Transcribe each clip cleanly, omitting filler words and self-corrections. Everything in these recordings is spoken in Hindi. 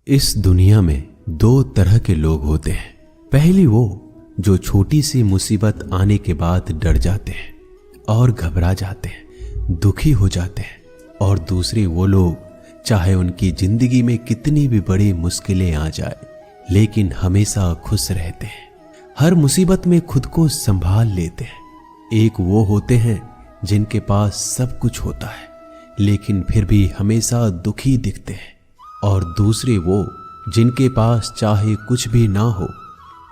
इस दुनिया में दो तरह के लोग होते हैं। पहली वो जो छोटी सी मुसीबत आने के बाद डर जाते हैं और घबरा जाते हैं, दुखी हो जाते हैं। और दूसरे वो लोग चाहे उनकी जिंदगी में कितनी भी बड़ी मुश्किलें आ जाए लेकिन हमेशा खुश रहते हैं, हर मुसीबत में खुद को संभाल लेते हैं। एक वो होते हैं जिनके पास सब कुछ होता है लेकिन फिर भी हमेशा दुखी दिखते हैं, और दूसरे वो जिनके पास चाहे कुछ भी ना हो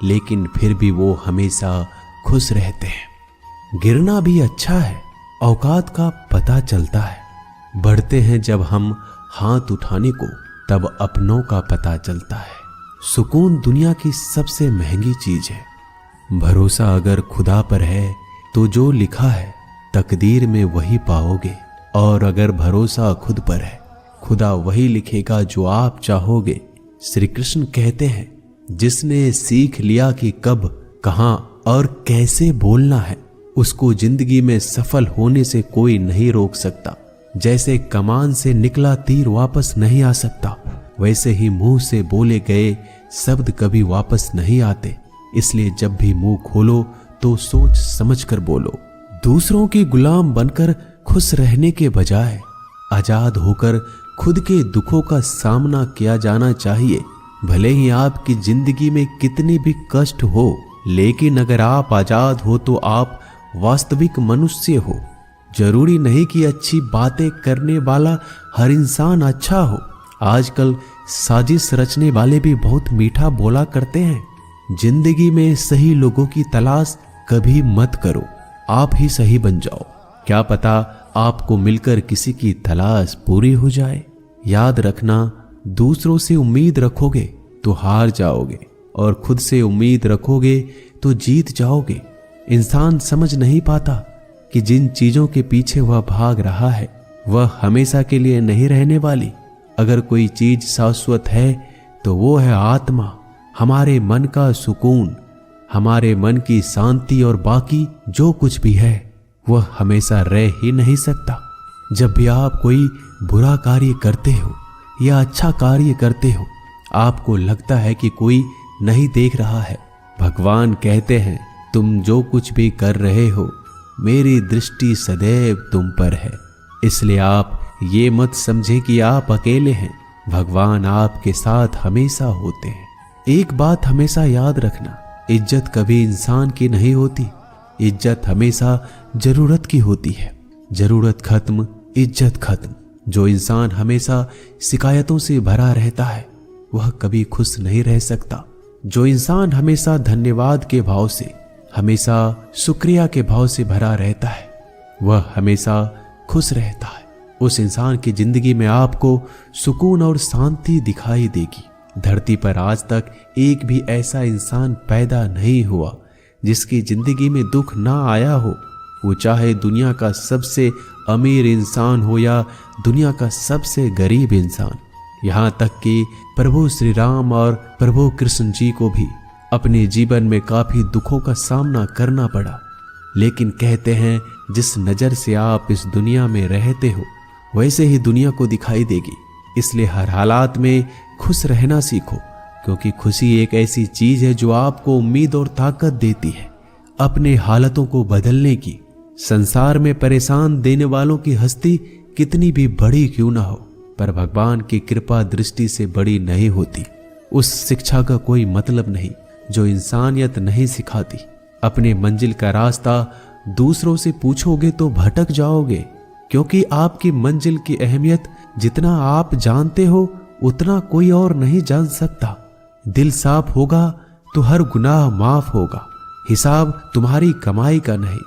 लेकिन फिर भी वो हमेशा खुश रहते हैं। गिरना भी अच्छा है, औकात का पता चलता है। बढ़ते हैं जब हम हाथ उठाने को तब अपनों का पता चलता है। सुकून दुनिया की सबसे महंगी चीज है। भरोसा अगर खुदा पर है तो जो लिखा है तकदीर में वही पाओगे, और अगर भरोसा खुद पर है खुदा वही लिखेगा जो आप चाहोगे। श्री कृष्ण कहते हैं, जिसने सीख लिया कि कब, कहां और कैसे बोलना है, उसको जिंदगी में सफल होने से कोई नहीं रोक सकता। जैसे कमान से निकला तीर वापस नहीं आ सकता, वैसे ही मुंह से बोले गए शब्द कभी वापस नहीं आते। इसलिए जब भी मुंह खोलो तो सोच समझ कर बोलो। दूसरों के गुलाम बनकर खुश रहने के बजाय आजाद होकर खुद के दुखों का सामना किया जाना चाहिए। भले ही आपकी जिंदगी में कितने भी कष्ट हो, लेकिन अगर आप आजाद हो तो आप वास्तविक मनुष्य हो। जरूरी नहीं कि अच्छी बातें करने वाला हर इंसान अच्छा हो। आजकल साजिश रचने वाले भी बहुत मीठा बोला करते हैं। जिंदगी में सही लोगों की तलाश कभी मत करो, आप ही सही बन जाओ। क्या पता आपको मिलकर किसी की तलाश पूरी हो जाए। याद रखना, दूसरों से उम्मीद रखोगे तो हार जाओगे, और खुद से उम्मीद रखोगे तो जीत जाओगे। इंसान समझ नहीं पाता कि जिन चीजों के पीछे वह भाग रहा है वह हमेशा के लिए नहीं रहने वाली। अगर कोई चीज शाश्वत है तो वो है आत्मा, हमारे मन का सुकून, हमारे मन की शांति, और बाकी जो कुछ भी है वह हमेशा रह ही नहीं सकता। जब भी आप कोई बुरा कार्य करते हो या अच्छा कार्य करते हो, आपको लगता है कि कोई नहीं देख रहा है। भगवान कहते हैं, तुम जो कुछ भी कर रहे हो मेरी दृष्टि सदैव तुम पर है। इसलिए आप ये मत समझें कि आप अकेले हैं, भगवान आपके साथ हमेशा होते हैं। एक बात हमेशा याद रखना, इज्जत कभी इंसान की नहीं होती, इज्जत हमेशा जरूरत की होती है। जरूरत खत्म, इज्जत खत्म। जो इंसान हमेशा शिकायतों से भरा रहता है वह कभी खुश नहीं रह सकता। जो इंसान हमेशा धन्यवाद के भाव से, हमेशा शुक्रिया के भाव से भरा रहता है वह हमेशा खुश रहता है। उस इंसान की जिंदगी में आपको सुकून और शांति दिखाई देगी। धरती पर आज तक एक भी ऐसा इंसान पैदा नहीं हुआ जिसकी जिंदगी में दुख ना आया हो। वो चाहे दुनिया का सबसे अमीर इंसान हो या दुनिया का सबसे गरीब इंसान। यहाँ तक कि प्रभु श्री राम और प्रभु कृष्ण जी को भी अपने जीवन में काफी दुखों का सामना करना पड़ा। लेकिन कहते हैं, जिस नजर से आप इस दुनिया में रहते हो वैसे ही दुनिया को दिखाई देगी। इसलिए हर हालात में खुश रहना सीखो, क्योंकि खुशी एक ऐसी चीज है जो आपको उम्मीद और ताकत देती है अपने हालतों को बदलने की। संसार में परेशान देने वालों की हस्ती कितनी भी बड़ी क्यों ना हो, पर भगवान की कृपा दृष्टि से बड़ी नहीं होती। उस शिक्षा का कोई मतलब नहीं जो इंसानियत नहीं सिखाती। अपने मंजिल का रास्ता दूसरों से पूछोगे तो भटक जाओगे, क्योंकि आपकी मंजिल की अहमियत जितना आप जानते हो उतना कोई और नहीं जान सकता। दिल साफ होगा तो हर गुनाह माफ होगा। हिसाब तुम्हारी कमाई का नहीं,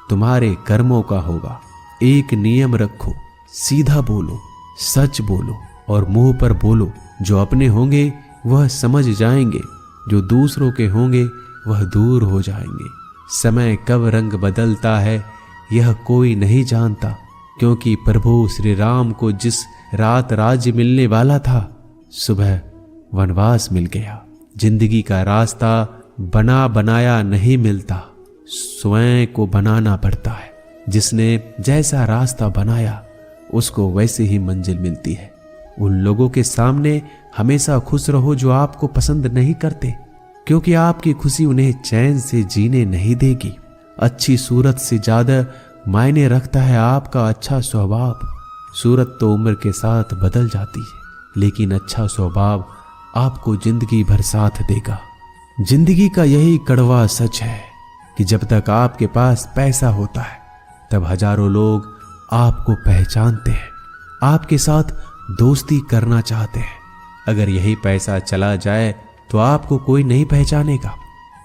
तुम्हारे कर्मों का होगा। एक नियम रखो, सीधा बोलो, सच बोलो और मुंह पर बोलो। जो अपने होंगे वह समझ जाएंगे, जो दूसरों के होंगे वह दूर हो जाएंगे। समय कब रंग बदलता है यह कोई नहीं जानता, क्योंकि प्रभु श्री राम को जिस रात राज्य मिलने वाला था सुबह वनवास मिल गया। जिंदगी का रास्ता बना बनाया नहीं मिलता, स्वयं को बनाना पड़ता है। जिसने जैसा रास्ता बनाया उसको वैसे ही मंजिल मिलती है। उन लोगों के सामने हमेशा खुश रहो जो आपको पसंद नहीं करते, क्योंकि आपकी खुशी उन्हें चैन से जीने नहीं देगी। अच्छी सूरत से ज्यादा मायने रखता है आपका अच्छा स्वभाव। सूरत तो उम्र के साथ बदल जाती है, लेकिन अच्छा स्वभाव आपको जिंदगी भर साथ देगा। जिंदगी का यही कड़वा सच है कि जब तक आपके पास पैसा होता है तब हजारों लोग आपको पहचानते हैं, आपके साथ दोस्ती करना चाहते हैं। अगर यही पैसा चला जाए तो आपको कोई नहीं पहचानेगा।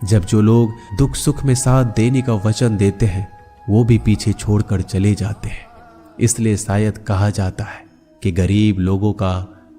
जब जो लोग दुख सुख में साथ देने का वचन देते हैं वो भी पीछे छोड़कर चले जाते हैं। इसलिए शायद कहा जाता है कि गरीब लोगों का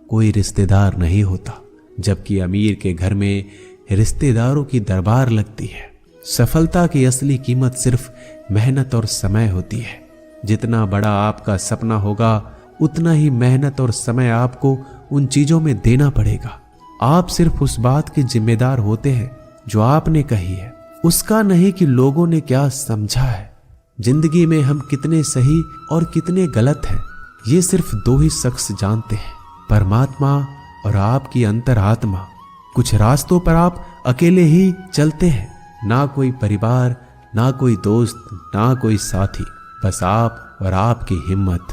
कोई रिश्तेदार नहीं होता, जबकि अमीर के घर में रिश्तेदारों की दरबार लगती है। सफलता की असली कीमत सिर्फ मेहनत और समय होती है। जितना बड़ा आपका सपना होगा उतना ही मेहनत और समय आपको उन चीजों में देना पड़ेगा। आप सिर्फ उस बात के जिम्मेदार होते हैं जो आपने कही है, उसका नहीं कि लोगों ने क्या समझा है। जिंदगी में हम कितने सही और कितने गलत हैं ये सिर्फ दो ही शख्स जानते हैं, परमात्मा और आपकी अंतरात्मा। कुछ रास्तों पर आप अकेले ही चलते हैं, ना कोई परिवार, ना कोई दोस्त, ना कोई साथी, बस आप और आपकी हिम्मत।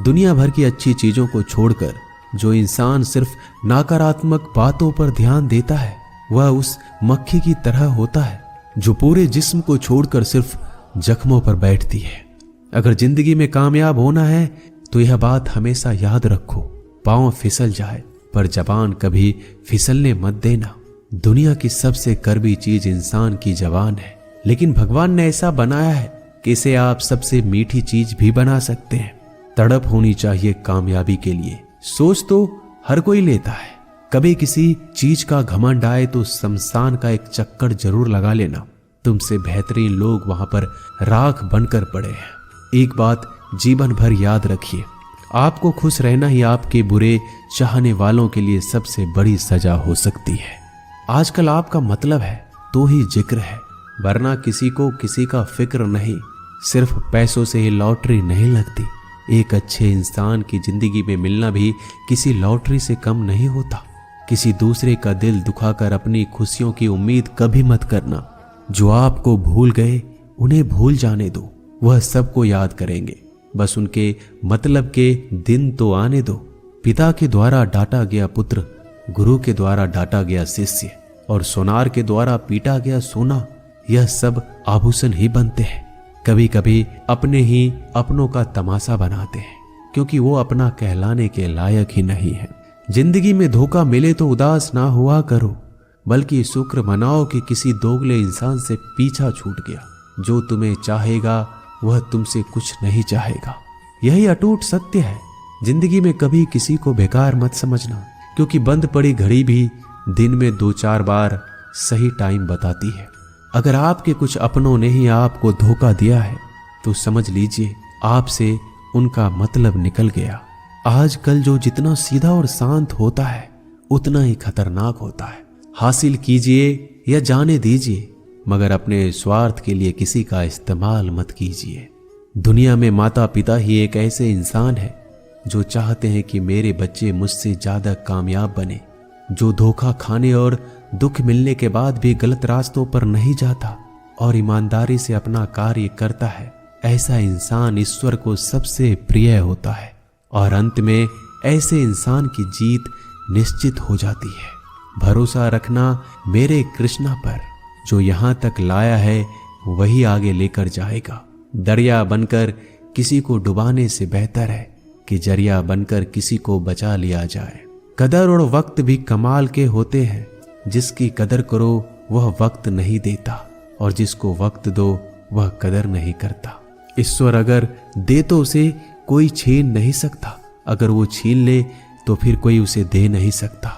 दुनिया भर की अच्छी चीजों को छोड़कर जो इंसान सिर्फ नकारात्मक बातों पर ध्यान देता है वह उस मक्खी की तरह होता है जो पूरे जिस्म को छोड़कर सिर्फ जख्मों पर बैठती है। अगर जिंदगी में कामयाब होना है तो यह बात हमेशा याद रखो, पांव फिसल जाए पर जबान कभी फिसलने मत देना। दुनिया की सबसे कड़वी चीज इंसान की जबान है, लेकिन भगवान ने ऐसा बनाया है कि इसे आप सबसे मीठी चीज भी बना सकते हैं। तड़प होनी चाहिए कामयाबी के लिए। सोच तो हर कोई लेता है, कभी किसी चीज का घमंड आए तो शमशान का एक चक्कर जरूर लगा लेना। तुमसे बेहतरीन लोग वहां पर राख बनकर पड़े हैं। एक बात जीवन भर याद रखिए, आपको खुश रहना ही आपके बुरे चाहने वालों के लिए सबसे बड़ी सजा हो सकती है। आजकल आपका मतलब है तो ही जिक्र है, वरना किसी को किसी का फिक्र नहीं। सिर्फ पैसों से ही लॉटरी नहीं लगती। एक अच्छे इंसान की जिंदगी में मिलना भी किसी लॉटरी से कम नहीं होता। किसी दूसरे का दिल दुखाकर अपनी खुशियों की उम्मीद कभी मत करना। जो आपको भूल गए उन्हें भूल जाने दो, वह सबको याद करेंगे, बस उनके मतलब के दिन तो आने दो। पिता के द्वारा डांटा गया पुत्र, गुरु के द्वारा डांटा गया शिष्य और सोनार के द्वारा पीटा गया सोना, यह सब आभूषण ही बनते हैं। कभी कभी अपने ही अपनों का तमाशा बनाते हैं, क्योंकि वो अपना कहलाने के लायक ही नहीं है। जिंदगी में धोखा मिले तो उदास ना हुआ करो, बल्कि शुक्र मनाओ कि किसी दोगले इंसान से पीछा छूट गया। जो तुम्हें चाहेगा वह तुमसे कुछ नहीं चाहेगा, यही अटूट सत्य है। जिंदगी में कभी किसी को बेकार मत समझना, क्योंकि बंद पड़ी घड़ी भी दिन में 2-4 बार सही टाइम बताती है। अगर आपके कुछ अपनों ने ही आपको धोखा दिया है तो समझ लीजिए आपसे उनका मतलब निकल गया। आजकल जो जितना सीधा और शांत होता है उतना ही खतरनाक होता है। हासिल कीजिए या जाने दीजिए, मगर अपने स्वार्थ के लिए किसी का इस्तेमाल मत कीजिए। दुनिया में माता पिता ही एक ऐसे इंसान है जो चाहते हैं कि मेरे बच्चे मुझसे ज्यादा कामयाब बने, जो धोखा खाने और दुख मिलने के बाद भी गलत रास्तों पर नहीं जाता और ईमानदारी से अपना कार्य करता है। ऐसा इंसान ईश्वर को सबसे प्रिय होता है और अंत में ऐसे इंसान की जीत निश्चित हो जाती है। भरोसा रखना मेरे कृष्णा पर, जो यहाँ तक लाया है वही आगे लेकर जाएगा। दरिया बनकर किसी को डुबाने से बेहतर है कि जरिया बनकर किसी को बचा लिया जाए। कदर और वक्त भी कमाल के होते हैं। जिसकी कदर करो वह वक्त नहीं देता, और जिसको वक्त दो वह कदर नहीं करता। ईश्वर अगर दे तो उसे कोई छीन नहीं सकता, अगर वो छीन ले तो फिर कोई उसे दे नहीं सकता।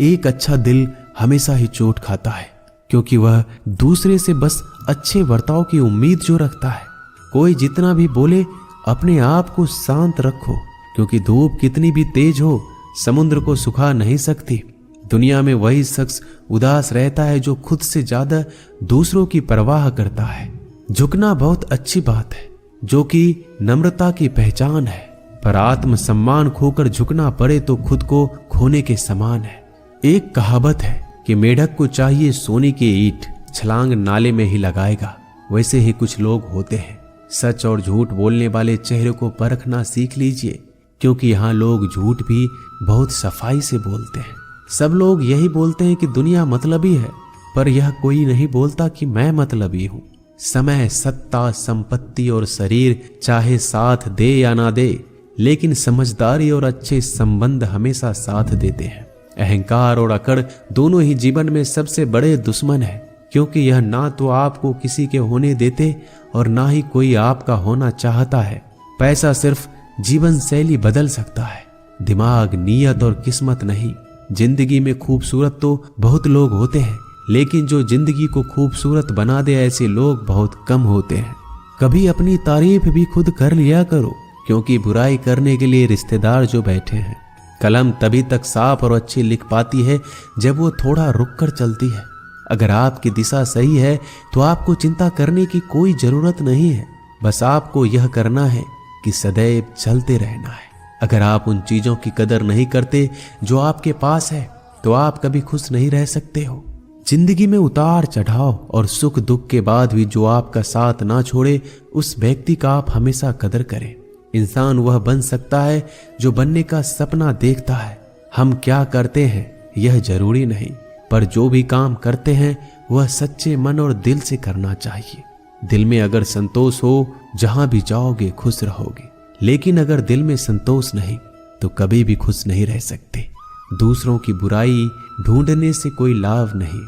एक अच्छा दिल हमेशा ही चोट खाता है, क्योंकि वह दूसरे से बस अच्छे बर्ताव की उम्मीद जो रखता है। कोई जितना भी बोले अपने आप को शांत रखो, क्योंकि धूप कितनी भी तेज हो समुद्र को सुखा नहीं सकती। दुनिया में वही शख्स उदास रहता है जो खुद से ज्यादा दूसरों की परवाह करता है। झुकना बहुत अच्छी बात है, जो कि नम्रता की पहचान है। पर आत्म सम्मान खोकर झुकना पड़े तो खुद को खोने के समान है। एक कहावत है कि मेढक को चाहिए सोने की ईंट, छलांग नाले में ही लगाएगा। वैसे ही कुछ लोग होते हैं। सच और झूठ बोलने वाले चेहरे को परखना सीख लीजिए, क्योंकि यहाँ लोग झूठ भी बहुत सफाई से बोलते हैं। सब लोग यही बोलते हैं कि दुनिया मतलबी है, पर यह कोई नहीं बोलता कि मैं मतलबी हूँ। समय, सत्ता, संपत्ति और शरीर चाहे साथ दे या ना दे, लेकिन समझदारी और अच्छे संबंध हमेशा साथ देते हैं। अहंकार और अकड़ दोनों ही जीवन में सबसे बड़े दुश्मन है, क्योंकि यह ना तो आपको किसी के होने देते और ना ही कोई आपका होना चाहता है। पैसा सिर्फ जीवन शैली बदल सकता है, दिमाग, नीयत और किस्मत नहीं। जिंदगी में खूबसूरत तो बहुत लोग होते हैं, लेकिन जो जिंदगी को खूबसूरत बना दे ऐसे लोग बहुत कम होते हैं। कभी अपनी तारीफ भी खुद कर लिया करो, क्योंकि बुराई करने के लिए रिश्तेदार जो बैठे हैं। कलम तभी तक साफ और अच्छी लिख पाती है जब वो थोड़ा रुक कर चलती है। अगर आपकी दिशा सही है तो आपको चिंता करने की कोई जरूरत नहीं है। बस आपको यह करना है कि सदैव चलते रहना है। अगर आप उन चीजों की कदर नहीं करते जो आपके पास है, तो आप कभी खुश नहीं रह सकते हो। जिंदगी में उतार चढ़ाव और सुख दुख के बाद भी जो आपका साथ ना छोड़े, उस व्यक्ति का आप हमेशा कदर करें। इंसान वह बन सकता है जो बनने का सपना देखता है। हम क्या करते हैं यह जरूरी नहीं, पर जो भी काम करते हैं वह सच्चे मन और दिल से करना चाहिए। दिल में अगर संतोष हो, जहां भी जाओगे खुश रहोगे, लेकिन अगर दिल में संतोष नहीं तो कभी भी खुश नहीं रह सकते। दूसरों की बुराई ढूंढने से कोई लाभ नहीं,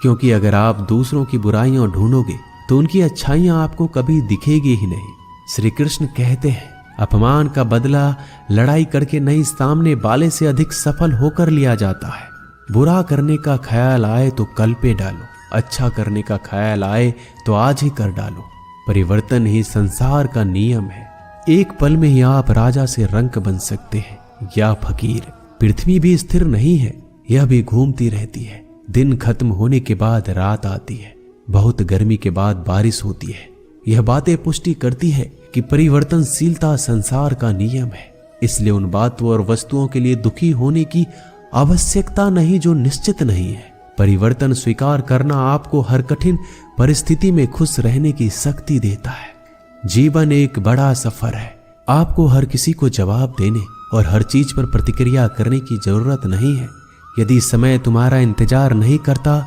क्योंकि अगर आप दूसरों की बुराइयां ढूंढोगे तो उनकी अच्छाइयां आपको कभी दिखेगी ही नहीं। श्री कृष्ण कहते हैं, अपमान का बदला लड़ाई करके नहीं, सामने वाले से अधिक सफल होकर लिया जाता है। बुरा करने का ख्याल आए तो कल पे डालो, अच्छा करने का ख्याल आए तो आज ही कर डालो। परिवर्तन ही संसार का नियम है। एक पल में ही आप राजा से रंक बन सकते हैं या फकीर। पृथ्वी भी स्थिर नहीं है, यह भी घूमती रहती है। दिन खत्म होने के बाद रात आती है, बहुत गर्मी के बाद बारिश होती है। यह बातें पुष्टि करती है कि परिवर्तनशीलता संसार का नियम है। इसलिए उन बातों और वस्तुओं के लिए दुखी होने की आवश्यकता नहीं जो निश्चित नहीं है। परिवर्तन स्वीकार करना आपको हर कठिन परिस्थिति में खुश रहने की शक्ति देता है। जीवन एक बड़ा सफर है। आपको हर किसी को जवाब देने और हर चीज पर प्रतिक्रिया करने की जरूरत नहीं है। यदि समय तुम्हारा इंतजार नहीं करता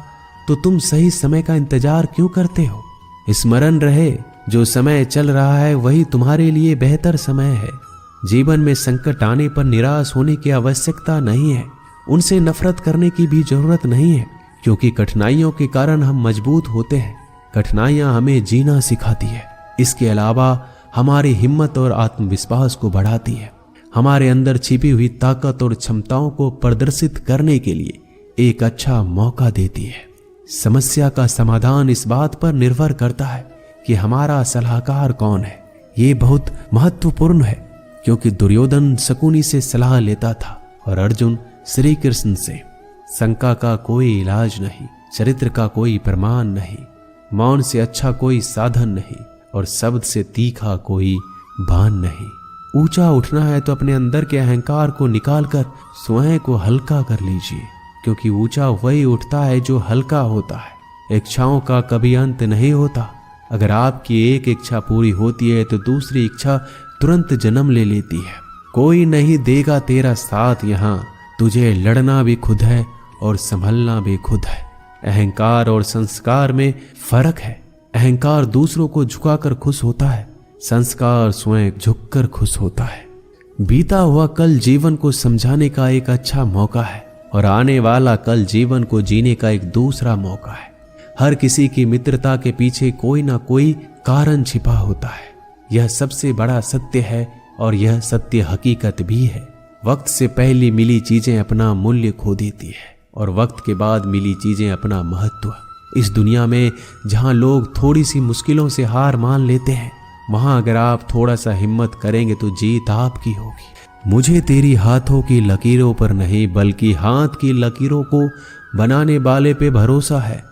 तो तुम सही समय का इंतजार क्यों करते हो? स्मरण रहे, जो समय चल रहा है वही तुम्हारे लिए बेहतर समय है। जीवन में संकट आने पर निराश होने की आवश्यकता नहीं है। उनसे नफरत करने की भी जरूरत नहीं है, क्योंकि कठिनाइयों के कारण हम मजबूत होते हैं। कठिनाइयां हमें जीना सिखाती है। इसके अलावा हमारी हिम्मत और आत्मविश्वास को बढ़ाती है। हमारे अंदर छिपी हुई ताकत और क्षमताओं को प्रदर्शित करने के लिए एक अच्छा मौका देती है। समस्या का समाधान इस बात पर निर्भर करता है कि हमारा सलाहकार कौन है। ये बहुत महत्वपूर्ण है, क्योंकि दुर्योधन शकुनी से सलाह लेता था और अर्जुन श्री कृष्ण से। शंका का कोई इलाज नहीं, चरित्र का कोई प्रमाण नहीं, मौन से अच्छा कोई साधन नहीं और शब्द से तीखा कोई बाण नहीं। ऊंचा उठना है तो अपने अंदर के अहंकार को निकालकर स्वयं को हल्का कर लीजिए, क्योंकि ऊंचा वही उठता है जो हल्का होता है। इच्छाओं का कभी अंत नहीं होता। अगर आपकी एक इच्छा पूरी होती है तो दूसरी इच्छा तुरंत जन्म ले लेती है। कोई नहीं देगा तेरा साथ यहाँ, तुझे लड़ना भी खुद है और संभलना भी खुद है। अहंकार और संस्कार में फर्क है। अहंकार दूसरों को झुकाकर खुश होता है, संस्कार स्वयं झुककर खुश होता है। बीता हुआ कल जीवन को समझाने का एक अच्छा मौका है और आने वाला कल जीवन को जीने का एक दूसरा मौका है। हर किसी की मित्रता के पीछे कोई ना कोई कारण छिपा होता है। यह सबसे बड़ा सत्य है और यह सत्य हकीकत भी है। वक्त से पहले मिली चीजें अपना मूल्य खो देती है और वक्त के बाद मिली चीजें अपना महत्व। इस दुनिया में जहां लोग थोड़ी सी मुश्किलों से हार मान लेते हैं, वहां अगर आप थोड़ा सा हिम्मत करेंगे तो जीत आपकी होगी। मुझे तेरी हाथों की लकीरों पर नहीं, बल्कि हाथ की लकीरों को बनाने वाले पे भरोसा है।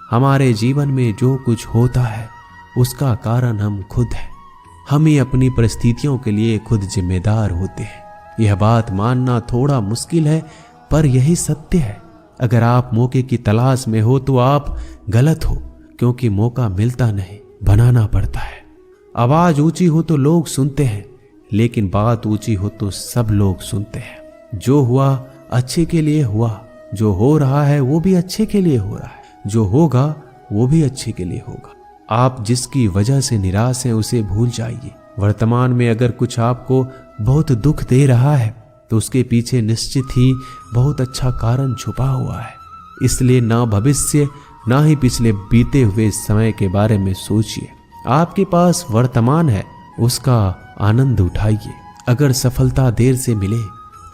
हमारे जीवन में जो कुछ होता है उसका कारण हम खुद हैं। हम ही अपनी परिस्थितियों के लिए खुद जिम्मेदार होते हैं। यह बात मानना थोड़ा मुश्किल है, पर यही सत्य है। अगर आप मौके की तलाश में हो तो आप गलत हो, क्योंकि मौका मिलता नहीं, बनाना पड़ता है। आवाज ऊंची हो तो लोग सुनते हैं, लेकिन बात ऊंची हो तो सब लोग सुनते हैं। जो हुआ अच्छे के लिए हुआ, जो हो रहा है वो भी अच्छे के लिए हो रहा है, जो होगा वो भी अच्छे के लिए होगा। आप जिसकी वजह से निराश हैं उसे भूल जाइए। वर्तमान में अगर कुछ आपको बहुत दुख दे रहा है तो उसके पीछे निश्चित ही बहुत अच्छा कारण छुपा हुआ है। इसलिए ना भविष्य ना ही पिछले बीते हुए समय के बारे में सोचिए। आपके पास वर्तमान है, उसका आनंद उठाइए। अगर सफलता देर से मिले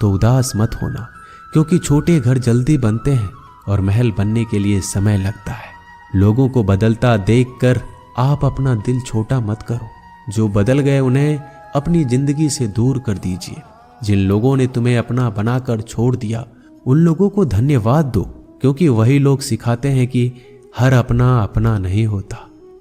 तो उदास मत होना, क्योंकि छोटे घर जल्दी बनते हैं और महल बनने के लिए समय लगता है। लोगों को बदलता देखकर आप अपना दिल छोटा मत करो। जो बदल गए उन्हें अपनी जिंदगी से दूर कर दीजिए। जिन लोगों ने तुम्हें अपना बनाकर छोड़ दिया उन लोगों को धन्यवाद दो, क्योंकि वही लोग सिखाते हैं कि हर अपना अपना नहीं होता।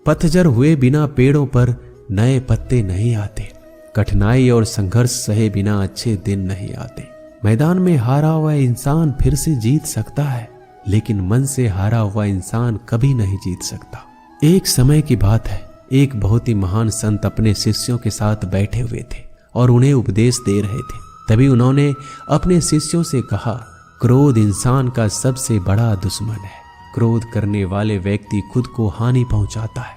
पतझड़ हुए बिना पेड़ों पर नए पत्ते नहीं आते। कठिनाई और संघर्ष सहे बिना अच्छे दिन नहीं आते। मैदान में हारा हुआ इंसान फिर से जीत सकता है, लेकिन मन से हारा हुआ इंसान कभी नहीं जीत सकता। एक समय की बात है, एक बहुत ही महान संत अपने शिष्यों के साथ बैठे हुए थे और उन्हें उपदेश दे रहे थे। तभी उन्होंने अपने शिष्यों से कहा, क्रोध इंसान का सबसे बड़ा दुश्मन है। क्रोध करने वाले व्यक्ति खुद को हानि पहुंचाता है,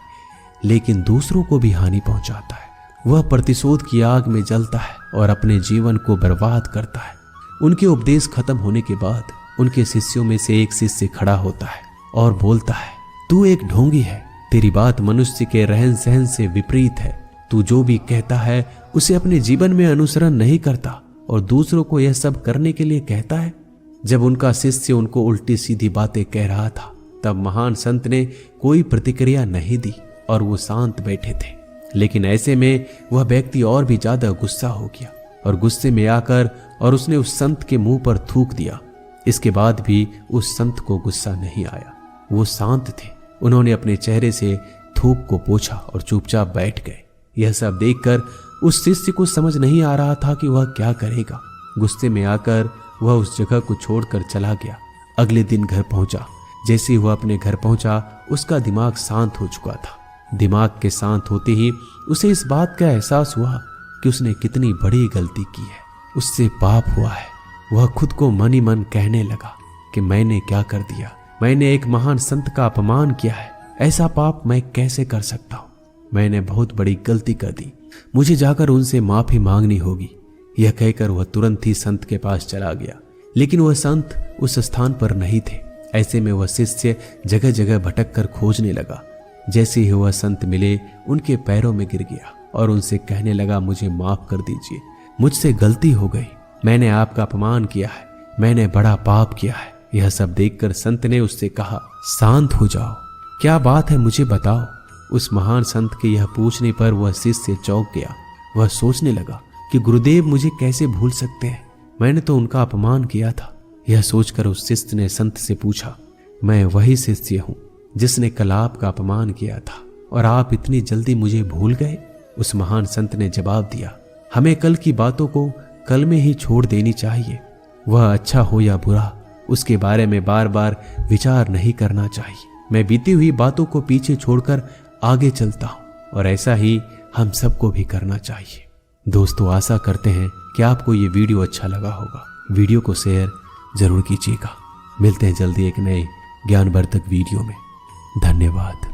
लेकिन दूसरों को भी हानि पहुंचाता है। वह प्रतिशोध की आग में जलता है और अपने जीवन को बर्बाद करता है। उनके उपदेश खत्म होने के बाद उनके शिष्यों में से एक शिष्य खड़ा होता है और बोलता है, तू एक ढोंगी है। तेरी बात मनुष्य के रहन सहन से विपरीत है। तू जो भी कहता है उसे अपने जीवन में अनुसरण नहीं करता और दूसरों को यह सब करने के लिए कहता है। जब उनका शिष्य उनको उल्टी सीधी बातें कह रहा था, तब महान संत ने कोई प्रतिक्रिया नहीं दी और वो शांत बैठे थे। लेकिन ऐसे में वह व्यक्ति और भी ज्यादा गुस्सा हो गया और गुस्से में आकर और उसने उस संत के मुंह पर थूक दिया। इसके बाद भी उस संत को गुस्सा नहीं आया। वो शांत थे। उन्होंने अपने चेहरे से थूक को पोंछा और चुपचाप बैठ गए। यह सब देखकर उस शिष्य को समझ नहीं आ रहा था कि वह क्या करेगा। गुस्से में आकर वह उस जगह को छोड़कर चला गया। अगले दिन घर पहुंचा। जैसे ही वह अपने घर पहुंचा, उसका दिमाग शांत हो चुका था। दिमाग के शांत होते ही उसे इस बात का एहसास हुआ कि उसने कितनी बड़ी गलती की है, उससे पाप हुआ है। वह खुद को मन ही मन कहने लगा कि मैंने क्या कर दिया, मैंने एक महान संत का अपमान किया है, ऐसा पाप मैं कैसे कर सकता हूँ, मैंने बहुत बड़ी गलती कर दी, मुझे जाकर उनसे माफी मांगनी होगी। यह कहकर वह तुरंत ही संत के पास चला गया, लेकिन वह संत उस स्थान पर नहीं थे। ऐसे में वह शिष्य जगह जगह भटक कर खोजने लगा। जैसे ही वह संत मिले, उनके पैरों में गिर गया और उनसे कहने लगा, मुझे माफ कर दीजिए, मुझसे गलती हो गई, मैंने आपका अपमान किया है, मैंने बड़ा पाप किया है। यह सब देखकर संत ने उससे कहा, शांत हो जाओ, क्या बात है मुझे बताओ। उस महान संत के यह पूछने पर वह शिष्य चौंक गया। वह सोचने लगा कि गुरुदेव मुझे कैसे भूल सकते हैं, मैंने तो उनका अपमान किया था। यह सोचकर उस शिष्य ने संत से पूछा, मैं वही शिष्य हूँ जिसने कल आपका अपमान किया था और आप इतनी जल्दी मुझे भूल गए। उस महान संत ने जवाब दिया, हमें कल की बातों को कल में ही छोड़ देनी चाहिए। वह अच्छा हो या बुरा, उसके बारे में बार बार विचार नहीं करना चाहिए। मैं बीती हुई बातों को पीछे छोड़कर आगे चलता हूँ और ऐसा ही हम सबको भी करना चाहिए। दोस्तों, आशा करते हैं कि आपको ये वीडियो अच्छा लगा होगा। वीडियो को शेयर जरूर कीजिएगा। मिलते हैं जल्दी एक नए ज्ञानवर्धक वीडियो में। धन्यवाद।